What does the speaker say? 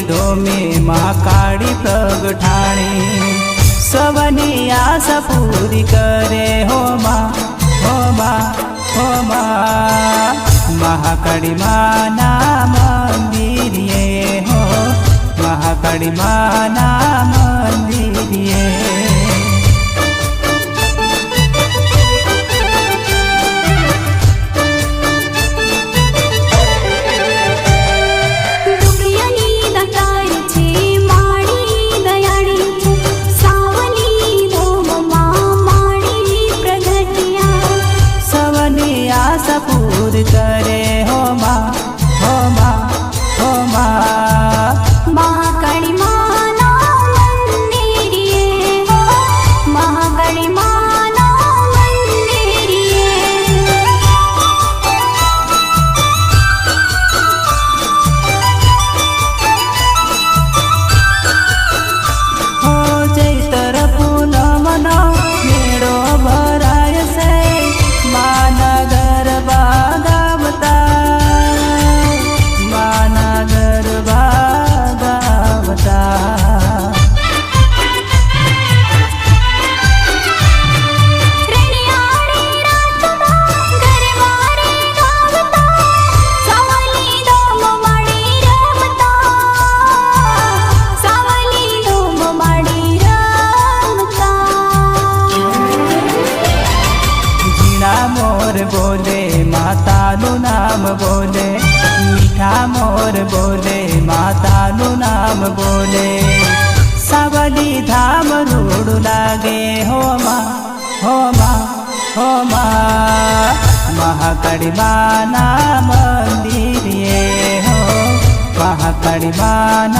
धोमे महाकाળી प्रगटाणी सवनी आशा पूरी करे हो माँ हो माँ हो माँ महाकाળી माना मंदिरिये हो महाकाળી माना मंदिरिये पूर करे हो माँ हो माँ हो माँ महाकाળી माना मंदिरिये हो महाकाળી माना मंदिरिये हो चैतर पूनमनो मेळो भराय से माना गरबा गावता माना गरबा गावता रणियाळी रातमा गरबा रे गावता सावली धूम माडी रमता सावली धूम माडी रमता झीणा मोर बोले मातानु नाम बोले मीठा मोर बोले मातानु नाम बोले सावली धाम रूड लागे हो माँ हो माँ हो माँ महाकाળી माना मंदिरिये हो महाकाળી माना